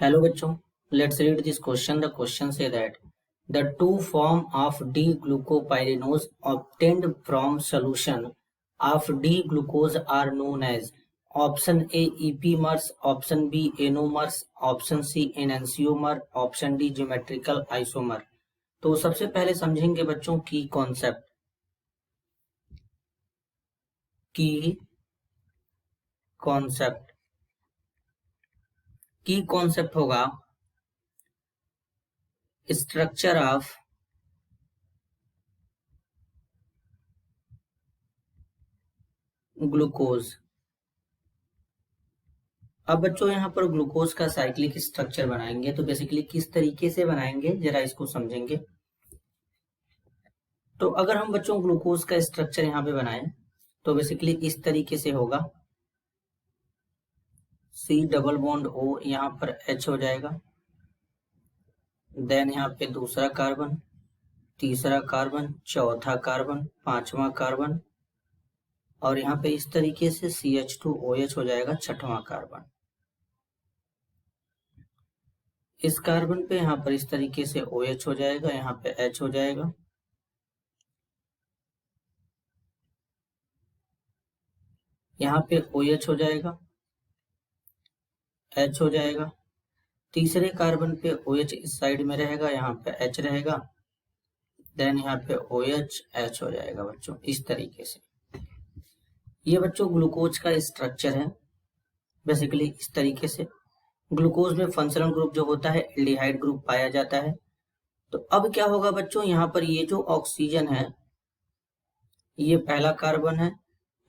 Hello bachcho, let's read this question. The question say that the two form of D-glucopyranose obtained from solution of D-glucose are known as option A epimers, option B anomers, option C enantiomer, option D geometrical isomer। तो सबसे पहले समझेंगे बच्चों की concept होगा structure of glucose. अब बच्चों यहाँ पर ग्लूकोज का साइक्लिक स्ट्रक्चर बनाएंगे, तो बेसिकली किस तरीके से बनाएंगे जरा इसको समझेंगे। तो अगर हम बच्चों ग्लूकोज का स्ट्रक्चर यहाँ पे बनाएं तो बेसिकली इस तरीके से होगा। C डबल बॉन्ड O, यहाँ पर H हो जाएगा, देन यहाँ पे दूसरा कार्बन, तीसरा कार्बन, चौथा कार्बन, पांचवा कार्बन, और यहाँ पे इस तरीके से CH2OH हो जाएगा छठवां कार्बन। इस कार्बन पे यहाँ पर इस तरीके से OH हो जाएगा, यहाँ पे H हो जाएगा, यहाँ पे OH हो जाएगा, H हो जाएगा। तीसरे कार्बन पे OH इस साइड में रहेगा, यहाँ पे H रहेगा, देन यहाँ पे OH H हो जाएगा बच्चों इस तरीके से। ये बच्चों ग्लूकोज का स्ट्रक्चर है बेसिकली इस तरीके से। ग्लूकोज में फंक्शनल ग्रुप जो होता है एल्डिहाइड ग्रुप पाया जाता है। तो अब क्या होगा बच्चों, यहाँ पर ये जो ऑक्सीजन है ये पहला कार्बन है,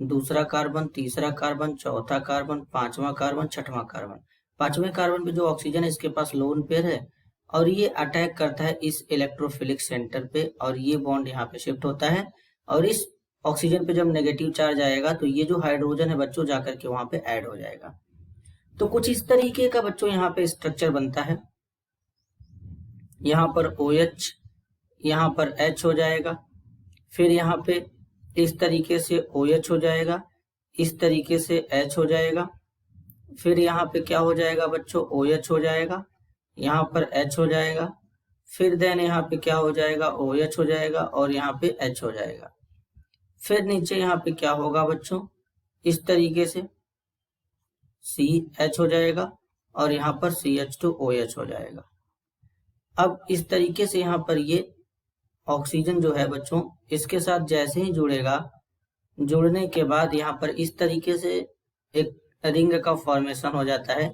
दूसरा कार्बन, तीसरा कार्बन, चौथा कार्बन, पांचवा कार्बन, छठवां कार्बन। पांचवें कार्बन पे जो ऑक्सीजन है इसके पास लोन पेयर है और ये अटैक करता है इस इलेक्ट्रोफिलिक सेंटर पे और ये बॉन्ड यहाँ पे शिफ्ट होता है और इस ऑक्सीजन पे जब नेगेटिव चार्ज आएगा तो ये जो हाइड्रोजन है बच्चों जाकर के वहां पे ऐड हो जाएगा। तो कुछ इस तरीके का बच्चों यहाँ पे स्ट्रक्चर बनता है। यहाँ पर OH, यहाँ पर H हो जाएगा, फिर यहाँ पे इस तरीके से OH हो जाएगा, इस तरीके से H हो जाएगा, फिर यहाँ पे क्या हो जाएगा बच्चों OH हो जाएगा, यहाँ पर H हो जाएगा, फिर देन यहाँ पे क्या हो जाएगा OH हो जाएगा और यहाँ पे H हो जाएगा। फिर नीचे यहाँ पे क्या होगा बच्चों इस तरीके से CH हो जाएगा और यहाँ पर CH2OH हो जाएगा। अब इस तरीके से यहाँ पर ये ऑक्सीजन जो है बच्चों इसके साथ जैसे ही जुड़ेगा, जुड़ने के बाद यहाँ पर इस तरीके से एक रिंग का फॉर्मेशन हो जाता है।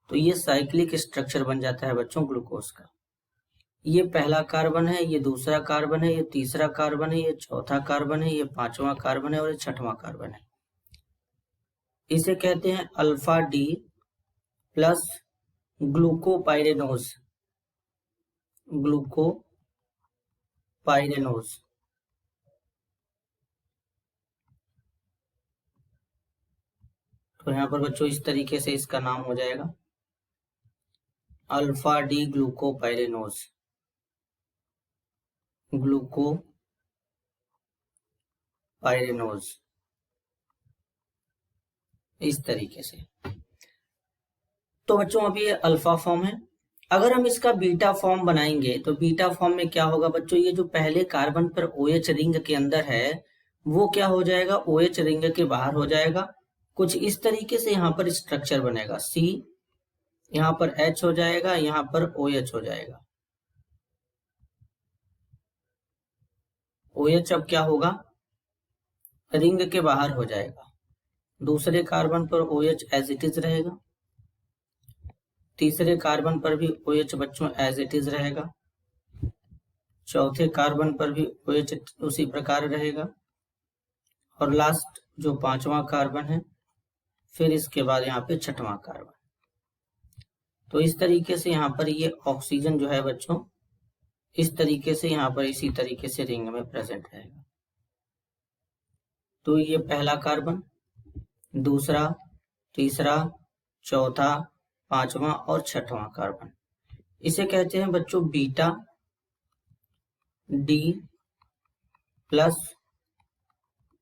तो ये साइक्लिक स्ट्रक्चर बन जाता है बच्चों ग्लूकोज का। ये पहला कार्बन है, ये दूसरा कार्बन है, ये तीसरा कार्बन है, ये चौथा कार्बन है, ये पांचवा कार्बन है और ये छठवां कार्बन है। इसे कहते हैं अल्फा डी प्लस ग्लूकोपाइरेनोज। तो यहाँ पर बच्चों इस तरीके से इसका नाम हो जाएगा अल्फा डी ग्लूकोपाइरेनोज। इस तरीके से। तो बच्चों अभी ये अल्फा फॉर्म है। अगर हम इसका बीटा फॉर्म बनाएंगे तो बीटा फॉर्म में क्या होगा बच्चों, ये जो पहले कार्बन पर OH रिंग के अंदर है वो क्या हो जाएगा OH रिंग के बाहर हो जाएगा। कुछ इस तरीके से यहाँ पर स्ट्रक्चर बनेगा, C, यहाँ पर H हो जाएगा, यहाँ पर OH हो जाएगा। OH अब क्या होगा रिंग के बाहर हो जाएगा। दूसरे कार्बन पर OH एज इट इज रहेगा, तीसरे कार्बन पर भी OH बच्चों एज इट इज रहेगा, चौथे कार्बन पर भी OH उसी प्रकार रहेगा और लास्ट जो पांचवा कार्बन है फिर इसके बाद यहाँ पे छठवां कार्बन। तो इस तरीके से यहाँ पर ये ऑक्सीजन जो है बच्चों इस तरीके से यहाँ पर इसी तरीके से रिंग में प्रेजेंट रहेगा। तो ये पहला कार्बन, दूसरा, तीसरा, चौथा, पांचवा और छठवां कार्बन, इसे कहते हैं बच्चों बीटा डी प्लस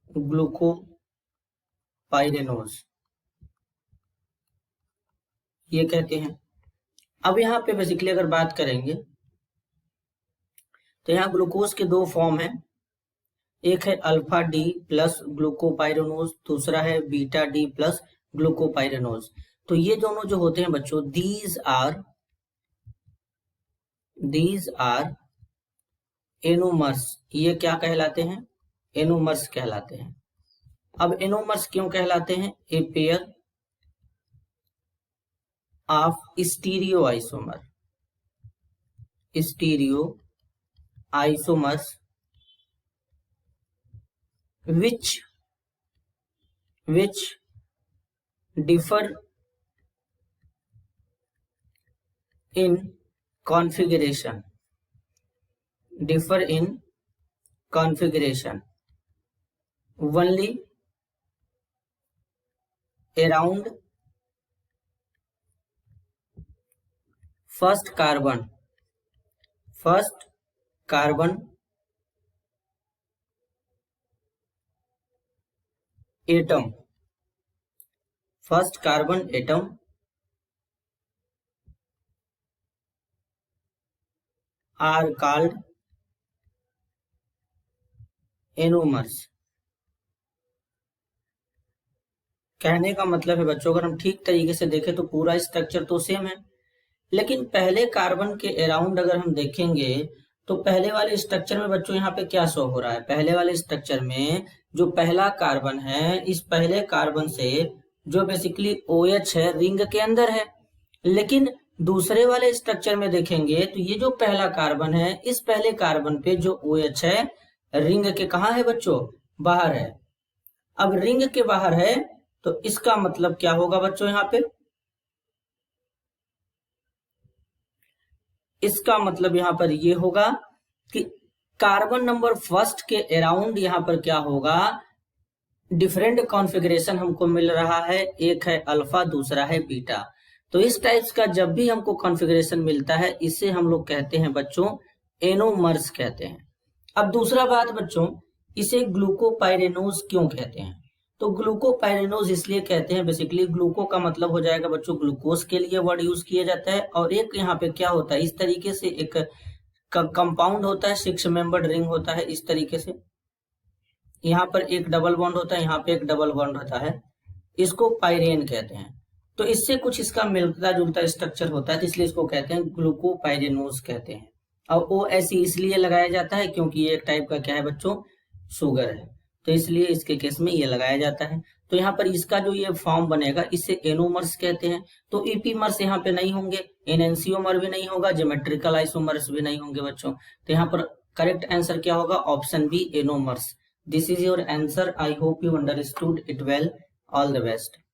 ग्लूकोपाइरेनोज, ये कहते हैं। अब यहाँ पे बेसिकली अगर बात करेंगे तो यहाँ ग्लूकोज के दो फॉर्म है, एक है अल्फा डी प्लस ग्लूकोपाइरेनोज, दूसरा है बीटा डी प्लस ग्लूकोपाइरेनोज। तो ये दोनों जो होते हैं बच्चों, दीज आर एनोमर्स। ये क्या कहलाते हैं? एनोमर्स कहलाते हैं। अब एनोमर्स क्यों कहलाते हैं? A pair of stereo isomers which differ in configuration only around first carbon atom are called anomers. कहने का मतलब है बच्चों, अगर हम ठीक तरीके से देखें तो पूरा स्ट्रक्चर तो सेम है, लेकिन पहले कार्बन के अराउंड अगर हम देखेंगे तो पहले वाले स्ट्रक्चर में बच्चों यहाँ पे क्या शो हो रहा है? पहले वाले स्ट्रक्चर में जो पहला कार्बन है, इस पहले कार्बन से जो बेसिकली OH है रिंग के अंदर है, लेकिन दूसरे वाले स्ट्रक्चर में देखेंगे तो ये जो पहला कार्बन है, इस पहले कार्बन पे जो OH है रिंग के कहाँ है बच्चों? बाहर है। अब रिंग के बाहर है तो इसका मतलब क्या होगा बच्चों? यहाँ पे इसका मतलब यहाँ पर ये होगा कि कार्बन नंबर फर्स्ट के अराउंड यहाँ पर क्या होगा? डिफरेंट कॉन्फ़िगरेशन हमको मिल रहा है, एक है अल्फा, दूसरा है बीटा। तो इस टाइप्स का जब भी हमको कॉन्फ़िगरेशन मिलता है, इसे हम लोग कहते हैं बच्चों एनोमर्स कहते हैं। अब दूसरा बात बच्चों, इसे ग्लूकोपाइरेनोज क्यों कहते हैं? तो ग्लूकोपाइरेनोज इसलिए कहते हैं, बेसिकली ग्लूको का मतलब हो जाएगा बच्चों ग्लूकोज के लिए वर्ड यूज किया जाता है, और एक यहाँ पे क्या होता है, इस तरीके से एक कंपाउंड होता है, 6 मेंबर्ड रिंग होता है इस तरीके से। यहाँ पर एक डबल बॉन्ड होता है, यहाँ पे एक डबल बॉन्ड होता है, इसको पाइरेन कहते हैं। तो इससे कुछ इसका मिलता जुलता स्ट्रक्चर होता है, तो इसलिए इसको कहते हैं ग्लूकोपाइरेनोज कहते हैं। और ओ ऐसी इसलिए लगाया जाता है क्योंकि ये एक टाइप का क्या है बच्चों? शुगर है, तो इसलिए इसके केस में ये लगाया जाता है। तो यहाँ पर इसका जो ये फॉर्म बनेगा इसे एनोमर्स कहते हैं। तो ईपीमर्स यहाँ पे नहीं होंगे, एनएनसीओमर भी नहीं होगा, ज्योमेट्रिकल आइसोमर्स भी नहीं होंगे बच्चों। तो यहाँ पर करेक्ट आंसर क्या होगा? Option B, anomers. This is your answer. I hope you understood it well. All the best.